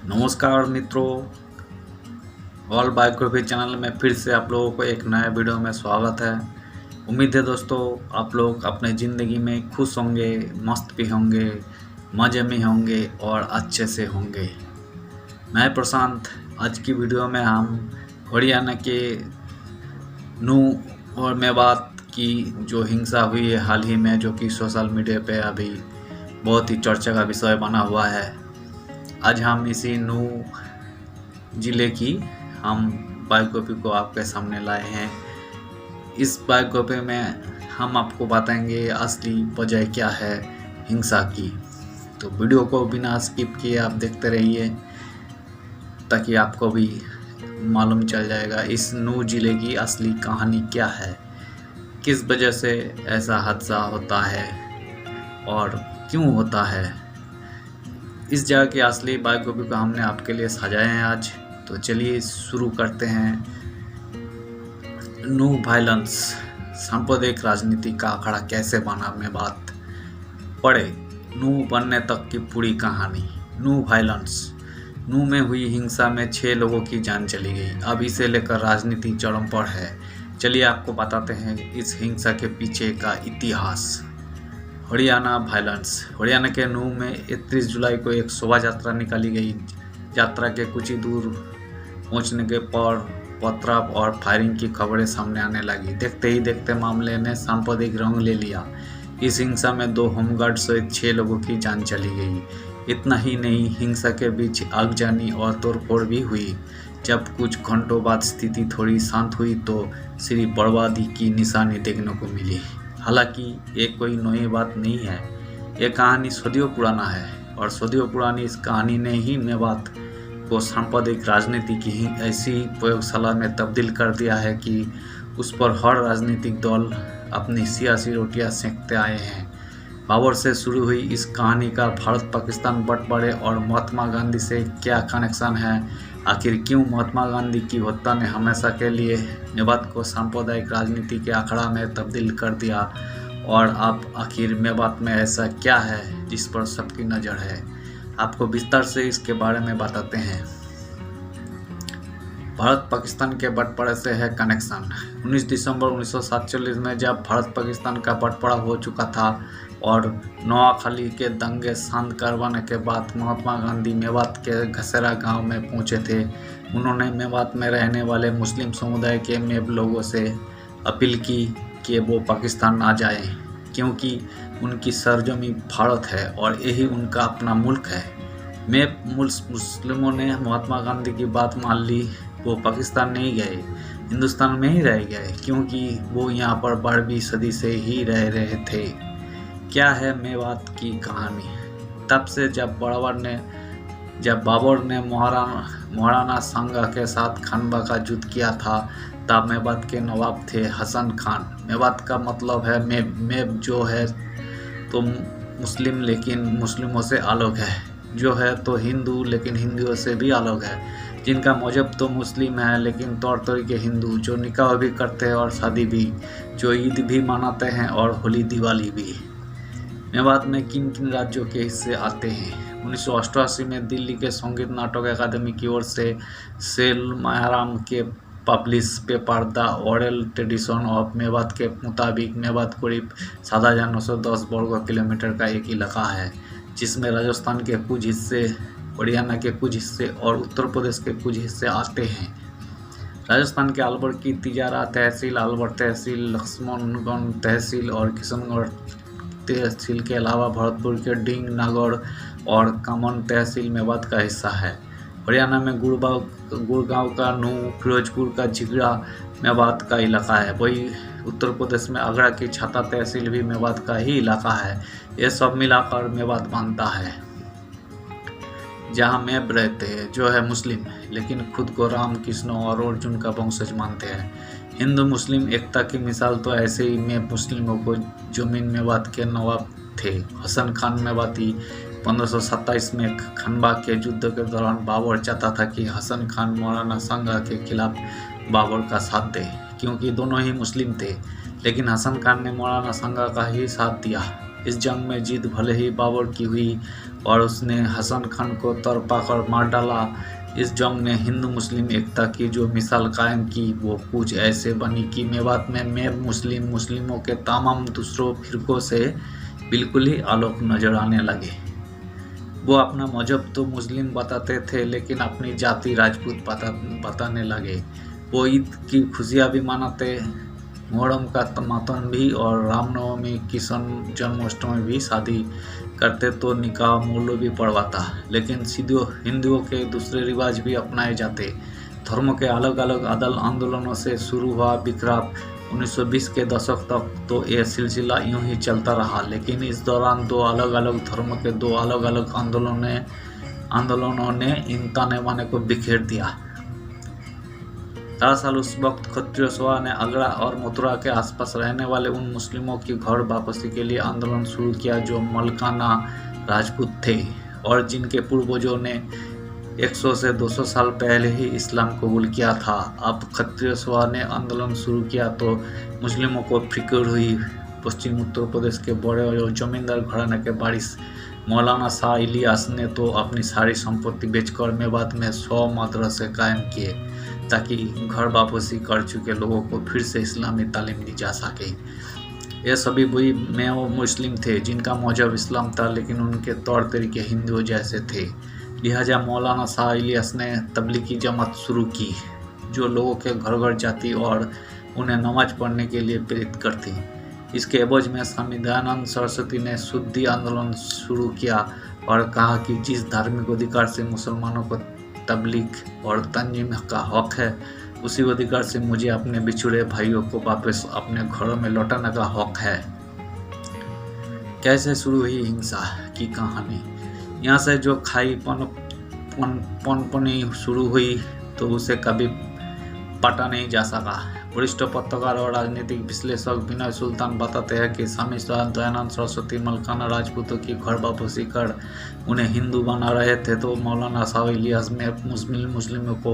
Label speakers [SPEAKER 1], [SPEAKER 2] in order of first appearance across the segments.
[SPEAKER 1] नमस्कार मित्रों, all biography channel में फिर से आप लोगों को एक नया वीडियो में स्वागत है। उम्मीद है दोस्तों आप लोग अपने ज़िंदगी में खुश होंगे, मस्त भी होंगे, मज़े में होंगे और अच्छे से होंगे। मैं प्रशांत, आज की वीडियो में हम हरियाणा के नूह और मेवात की जो हिंसा हुई है हाल ही में, जो कि सोशल मीडिया पे अभी बहुत ही चर्चा का विषय बना हुआ है। आज हम इसी नूह ज़िले की हम बायोकॉपी को आपके सामने लाए हैं। इस बायोकॉपी में हम आपको बताएंगे असली वजह क्या है हिंसा की। तो वीडियो को बिना स्किप किए आप देखते रहिए ताकि आपको भी मालूम चल जाएगा इस नूह ज़िले की असली कहानी क्या है, किस वजह से ऐसा हादसा होता है और क्यों होता है। इस जगह की असली बायोकॉपी को हमने आपके लिए सजाए हैं आज। तो चलिए शुरू करते हैं। नूह वायलेंस, सांप्रदायिक राजनीति का अखाड़ा कैसे बना में बात पढ़े नूह बनने तक की पूरी कहानी। नूह वायलेंस, नूह में हुई हिंसा में 6 लोगों की जान चली गई। अब इसे लेकर राजनीति चरम पर है। चलिए आपको बताते हैं इस हिंसा के पीछे का इतिहास। हरियाणा वायलेंस, हरियाणा के नूह में 31 जुलाई को एक शोभा यात्रा निकाली गई। यात्रा के कुछ ही दूर पहुंचने के पर पथराव और फायरिंग की खबरें सामने आने लगी। देखते ही देखते मामले ने सांप्रदायिक रंग ले लिया। इस हिंसा में 2 होमगार्ड सहित 6 लोगों की जान चली गई। इतना ही नहीं, हिंसा के बीच आगजनी और तोड़फोड़ भी हुई। जब कुछ घंटों बाद स्थिति थोड़ी शांत हुई तो सिर्फ बर्बादी की निशानी देखने को मिली। हालांकि ये कोई नई बात नहीं है, ये कहानी सदियों पुराना है और सदियों पुरानी इस कहानी ने ही मेवात को सांप्रदायिक राजनीति की ही ऐसी प्रयोगशाला में तब्दील कर दिया है कि उस पर हर राजनीतिक दल अपनी सियासी रोटियां सेंकते आए हैं। बाबर से शुरू हुई इस कहानी का भारत पाकिस्तान बंटवारे और महात्मा गांधी से क्या कनेक्शन है। आखिर क्यों महात्मा गांधी की हत्या ने हमेशा के लिए मेवात को सांप्रदायिक राजनीति के अखाड़ा में तब्दील कर दिया, और अब आखिर मेवात में ऐसा क्या है जिस पर सबकी नज़र है। आपको विस्तार से इसके बारे में बताते हैं। भारत पाकिस्तान के बंटवारे से है कनेक्शन। 19 दिसंबर 1947 में जब भारत पाकिस्तान का बंटवारा हो चुका था और नोआखाली के दंगे शांत करवाने के बाद महात्मा गांधी मेवात के घसेरा गांव में पहुंचे थे। उन्होंने मेवात में रहने वाले मुस्लिम समुदाय के मेब लोगों से अपील की कि वो पाकिस्तान आ जाएं, क्योंकि उनकी सरजमी भारत है और यही उनका अपना मुल्क है। मुस्लिमों ने महात्मा गांधी की बात मान ली। वो पाकिस्तान नहीं गए, हिंदुस्तान में ही रह गए, क्योंकि वो यहाँ पर 12वीं सदी से ही रह रहे थे। क्या है मेवात की कहानी। तब से जब बाबर ने महाराणा सांगा के साथ खानवा का युद्ध किया था, तब मेवात के नवाब थे हसन खान। मेवात का मतलब है मेब जो है तो मुस्लिम लेकिन मुस्लिमों से अलग है, जो है तो हिंदू लेकिन हिंदुओं से भी अलग है, जिनका मजहब तो मुस्लिम है लेकिन तौर तरीके हिंदू, जो निकाह भी करते हैं और शादी भी, जो ईद भी मनाते हैं और होली दिवाली भी। मेवात में किन किन राज्यों के हिस्से आते हैं। 1988 में दिल्ली के संगीत नाटक अकादमी की ओर से सेल मायाराम के publish paper the oral tradition of Mewat के मुताबिक मेवात करीब 7,910 वर्ग किलोमीटर का एक इलाका है, जिसमें राजस्थान के कुछ हिस्से, हरियाणा के कुछ हिस्से और उत्तर प्रदेश के कुछ हिस्से आते हैं। राजस्थान के अलवर की तिजारा तहसील, अलवर तहसील, लक्ष्मणगढ़ तहसील और किशनगढ़ तहसील के अलावा भरतपुर के डींग, नागौर और कामन तहसील मेवात का हिस्सा है। हरियाणा में गुड़गांव का नूह, फिरोजपुर का जिगरा मेवात का इलाका है। वही उत्तर प्रदेश में आगरा की छाता तहसील भी मेवात का ही इलाका है। ये सब मिलाकर मेवात बनता है, जहाँ मेब रहते हैं, जो है मुस्लिम, लेकिन खुद को राम, कृष्ण और अर्जुन का वंशज मानते हैं। हिंदू मुस्लिम एकता की मिसाल तो ऐसे ही मेब मुस्लिमों को जमीन मेवात के नवाब थे। हसन खान मेवाती 1527 में खनवा के युद्ध के दौरान बाबर चाहता था कि हसन खान महाराणा सांगा के खिलाफ बाबर का साथ दे, क्योंकि दोनों ही मुस्लिम थे, लेकिन हसन खान ने महाराणा सांगा का ही साथ दिया। इस जंग में जीत भले ही बाबर की हुई और उसने हसन खान को तोड़पा कर मार डाला। इस जंग ने हिंदू मुस्लिम एकता की जो मिसाल कायम की वो कुछ ऐसे बनी कि मेवात में मुस्लिमों के तमाम दूसरों फिरकों से बिल्कुल ही अलग नजर आने लगे। वो अपना मजहब तो मुस्लिम बताते थे लेकिन अपनी जाति राजपूत बताने लगे। वो ईद की खुशियाँ भी मनाते, मुहर्रम का मातम भी, और रामनवमी, कृष्ण जन्माष्टमी भी शादी करते तो निकाह मौलवी भी पढ़वाता। लेकिन सीधे हिंदुओं के दूसरे रिवाज भी अपनाए जाते। धर्मों के अलग अलग आंदोलनों से शुरू हुआ बिखराव 1920 के दशक तक तो यह सिलसिला यूं ही चलता रहा। लेकिन इस दौरान दो अलग अलग धर्मों के दो अलग अलग आंदोलनों ने इन ताने बाने को बिखेर दिया। दरअसल उस वक्त क्षत्रिय सभा ने आगरा और मथुरा के आसपास रहने वाले उन मुस्लिमों की घर वापसी के लिए आंदोलन शुरू किया जो मलकाना राजपूत थे और जिनके पूर्वजों ने 100 से 200 साल पहले ही इस्लाम कबूल किया था। अब क्षत्रिय सभा ने आंदोलन शुरू किया तो मुस्लिमों को फिक्र हुई। पश्चिम उत्तर प्रदेश के बड़े और जमींदार घराने के वारिस मौलाना शाह इलियास ने तो अपनी सारी संपत्ति बेचकर मेवात में 100 मदरसे कायम किए ताकि घर वापसी कर चुके लोगों को फिर से इस्लामी तालीम दी जा सके। ये सभी वही मेव मुस्लिम थे जिनका मजहब इस्लाम था लेकिन उनके तौर तरीके हिंदुओं जैसे थे। लिहाजा मौलाना शाह इलियास ने तबलीगी जमात शुरू की जो लोगों के घर घर जाती और उन्हें नमाज पढ़ने के लिए प्रेरित करती। इसके एवज में स्वामी दयानंद सरस्वती ने शुद्धि आंदोलन शुरू किया और कहा कि जिस धार्मिक अधिकार से मुसलमानों को तबलीग और तंजीम का हक है उसी अधिकार से मुझे अपने बिछुड़े भाइयों को वापस अपने घरों में लौटाने का हक है। कैसे शुरू हुई हिंसा की कहानी। यहाँ से जो खाई पनपनी शुरू हुई तो उसे कभी पटा नहीं जा सका। वरिष्ठ पत्रकार और राजनीतिक विश्लेषक विनय सुल्तान बताते हैं कि स्वामी दयानंद सरस्वती मलकाना राजपूतों की घर वापसी कर उन्हें हिंदू बना रहे थे तो मौलाना शाह इलियास में मुस्लिमों को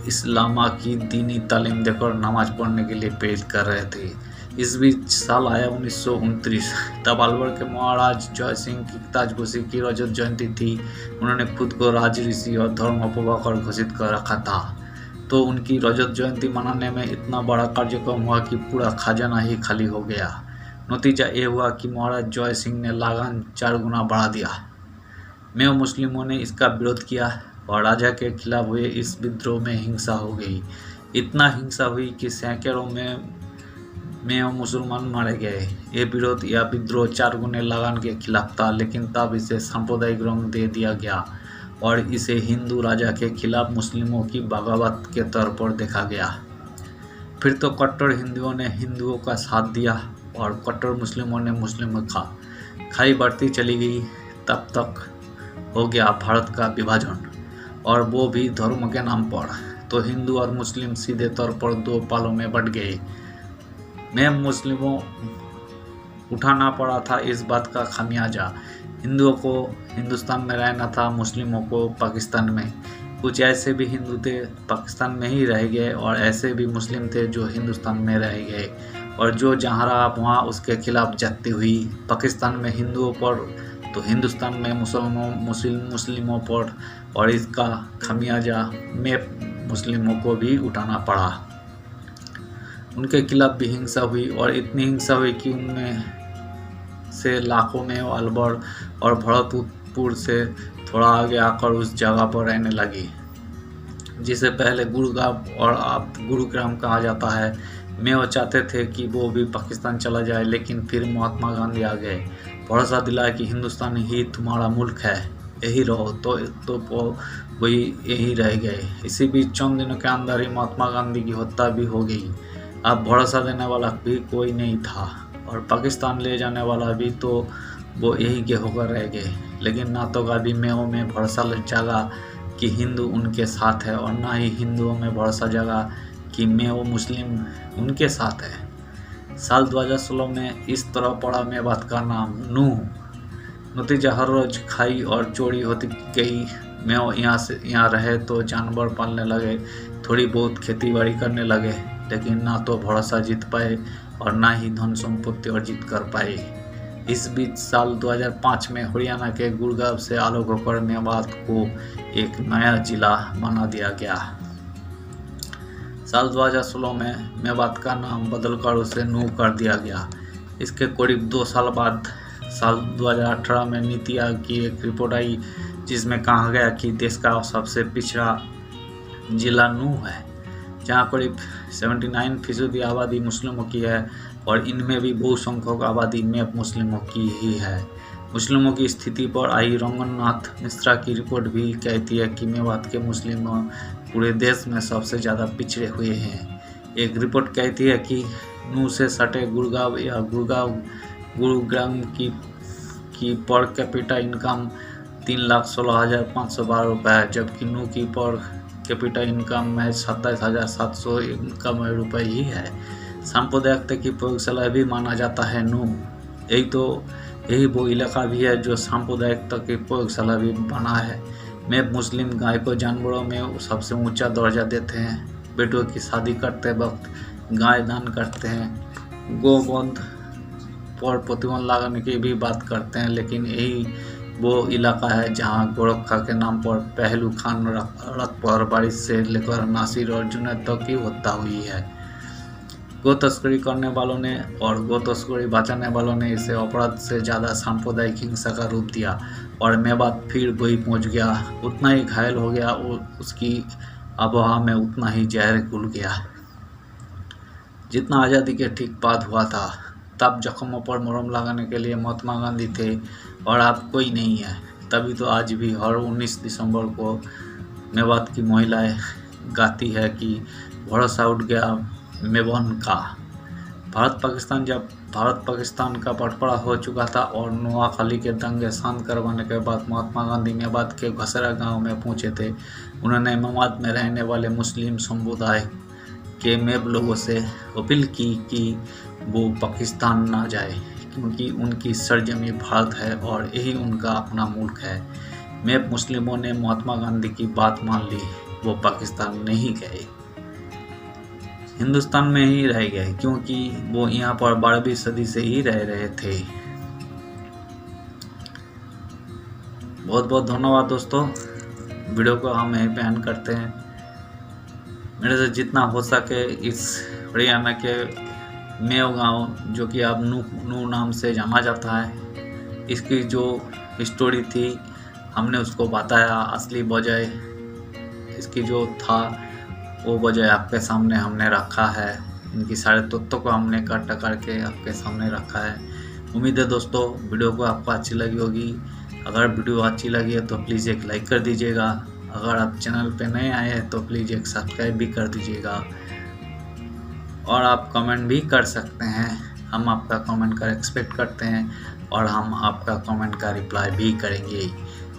[SPEAKER 1] इस्लामा की दीनी तालीम देकर नमाज पढ़ने के लिए प्रेरित कर रहे थे। इस बीच साल आया 1929। तब अलवर के महाराज जय सिंह की ताजपोशी की रजत जयंती थी। उन्होंने खुद को राज ऋषि और धर्म प्रभाकर घोषित कर रखा था तो उनकी रजत जयंती मनाने में इतना बड़ा कार्यक्रम हुआ कि पूरा खजाना ही खाली हो गया। नतीजा ये हुआ कि महाराज जय सिंह ने लगान 4 गुना बढ़ा दिया। मेव मुस्लिमों ने इसका विरोध किया और राजा के खिलाफ हुए इस विद्रोह में हिंसा हो गई। इतना हिंसा हुई कि सैकड़ों में मुसलमान मारे गए। ये विरोध या विद्रोह 4 गुने लगान के खिलाफ था लेकिन तब इसे सांप्रदायिक रंग दे दिया गया और इसे हिंदू राजा के खिलाफ मुस्लिमों की बगावत के तौर पर देखा गया। फिर तो कट्टर हिंदुओं ने हिंदुओं का साथ दिया और कट्टर मुस्लिमों ने मुस्लिमों का। खाई बढ़ती चली गई। तब तक हो गया भारत का विभाजन और वो भी धर्म के नाम पर। तो हिंदू और मुस्लिम सीधे तौर पर 2 पालों में बंट गए। मैं मुस्लिमों उठाना पड़ा था इस बात का खामियाजा। हिंदुओं को हिंदुस्तान में रहना था, मुस्लिमों को पाकिस्तान में। कुछ ऐसे भी हिंदू थे पाकिस्तान में ही रह गए और ऐसे भी मुस्लिम थे जो हिंदुस्तान में रह गए और जो जहाँ रहा वहाँ उसके खिलाफ जाती हुई। पाकिस्तान में हिंदुओं पर तो हिंदुस्तान में मुस्लिमों पर, और इसका खामियाजा में मुस्लिमों को भी उठाना पड़ा। उनके खिलाफ भी हिंसा हुई और इतनी हिंसा हुई कि उनमें से लाखों में अलवर और भरतपुर से थोड़ा आगे आकर उस जगह पर रहने लगी जिसे पहले गुरुगांव और अब गुरुग्राम कहा जाता है। मैं वो चाहते थे कि वो भी पाकिस्तान चला जाए लेकिन फिर महात्मा गांधी आ गए, भरोसा दिलाया कि हिंदुस्तान ही तुम्हारा मुल्क है, यही रहो। तो वही यही रह गए। इसी बीच चंद दिनों के अंदर ही महात्मा गांधी की हत्या भी हो गई। अब भरोसा देने वाला भी कोई नहीं था और पाकिस्तान ले जाने वाला भी तो वो यही के होकर रह गए। लेकिन ना तो गांधी में भरोसा जागा कि हिंदू उनके साथ है और ना ही हिंदुओं में भरोसा जागा कि वो मुस्लिम उनके साथ है। साल 2016 में इस तरह पड़ा मेवात का नाम नूह। नतीजा हर रोज खाई और चोरी होती गई। मैं यहाँ रहे तो जानवर पालने लगे, थोड़ी बहुत खेती बाड़ी करने लगे, लेकिन ना तो भरोसा जीत पाए और ना ही धन संपत्ति अर्जित कर पाए। इस बीच साल 2005 में हरियाणा के गुड़गांव से अलग होकर मेवात को एक नया जिला बना दिया गया। साल 2016 में मेवात का नाम बदलकर उसे नूह कर दिया गया। इसके करीब 2 साल बाद साल 2018 में नीति आयोग की एक रिपोर्ट आई जिसमें कहा गया कि देश का सबसे पिछड़ा जिला नूह है, जहां करीब 79% आबादी मुस्लिमों की है और इनमें भी बहुसंख्यक आबादी में मुस्लिमों की ही है। मुस्लिमों की स्थिति पर आई रंगनाथ मिश्रा की रिपोर्ट भी कहती है कि मेवात के मुस्लिम पूरे देश में सबसे ज़्यादा पिछड़े हुए हैं। एक रिपोर्ट कहती है कि नूह से सटे गुरुग्राम की पर कैपिटा इनकम 3,16,512 रुपये है, जबकि नूह की पर कैपिटा इनकम में 27,700 रुपये ही है। सांप्रदायिकता की प्रयोगशाला भी माना जाता है नूह। यही वो इलाका भी है जो सांप्रदायिकता की प्रयोगशाला भी बना है। में मुस्लिम गाय को जानवरों में सबसे ऊंचा दर्जा देते हैं। बेटों की शादी करते वक्त गाय दान करते हैं। गोवंश पर प्रतिबंध लगाने की भी बात करते हैं, लेकिन यही वो इलाका है जहां गोरखा के नाम पर पहलू खान रकबर बारिश से लेकर नासिर और जुनैद तक की हत्या हुई है। गो तस्करी करने वालों ने और गो तस्करी बचाने वालों ने इसे अपराध से ज़्यादा सांप्रदायिक हिंसा का रूप दिया और मेवात फिर वही पहुंच गया। उतना ही घायल हो गया और उसकी आबोहवा में उतना ही जहर घुल गया। जितना आज़ादी के ठीक बाद हुआ था, तब जख्मों पर मरहम लगाने के लिए महात्मा गांधी थे और अब कोई नहीं है। तभी तो आज भी हर 19 दिसंबर को मेवात की महिलाएं गाती है कि भरोसा उठ गया मेवान का। जब भारत पाकिस्तान का बंटवारा हो चुका था और नोआखाली के दंगे शांत करवाने के बाद महात्मा गांधी मेवात के घसरा गांव में पहुंचे थे। उन्होंने मेवात में रहने वाले मुस्लिम समुदाय के मेब लोगों से अपील की कि वो पाकिस्तान ना जाए, क्योंकि उनकी सरजमी भारत है और यही उनका अपना मुल्क है। मेब मुस्लिमों ने महात्मा गांधी की बात मान ली। वो पाकिस्तान नहीं गए, हिंदुस्तान में ही रह गए, क्योंकि वो यहाँ पर 12वीं सदी से ही रह रहे थे। बहुत बहुत धन्यवाद दोस्तों। वीडियो को हम यहीं पे एंड करते हैं। मेरे से जितना हो सके इस हरियाणा के मेव गांव, जो कि अब नूह नाम से जाना जाता है, इसकी जो स्टोरी थी हमने उसको बताया। असली वजह इसकी जो था वो वजह आपके सामने हमने रखा है। इनकी सारे तथ्यों को हमने इकट्ठा करके आपके सामने रखा है। उम्मीद है दोस्तों वीडियो को आपको अच्छी लगी होगी। अगर वीडियो अच्छी लगी है तो प्लीज़ एक लाइक कर दीजिएगा। अगर आप चैनल पे नए आए हैं तो प्लीज़ एक सब्सक्राइब भी कर दीजिएगा और आप कमेंट भी कर सकते हैं। हम आपका कमेंट का एक्सपेक्ट करते हैं और हम आपका कमेंट का रिप्लाई भी करेंगे।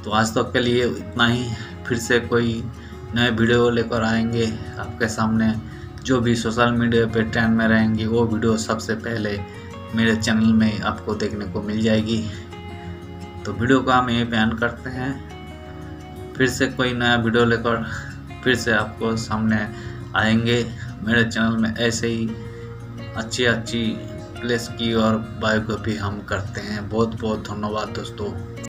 [SPEAKER 1] तो आज तक के लिए इतना ही। फिर से कोई नए वीडियो लेकर आएंगे आपके सामने। जो भी सोशल मीडिया पे ट्रेंड में रहेंगी वो वीडियो सबसे पहले मेरे चैनल में आपको देखने को मिल जाएगी। तो वीडियो को हम यहीं पे एंड करते हैं। फिर से कोई नया वीडियो लेकर फिर से आपको सामने आएंगे। मेरे चैनल में ऐसे ही अच्छी प्लेस की और बायोग्राफी हम करते हैं। बहुत बहुत धन्यवाद दोस्तों।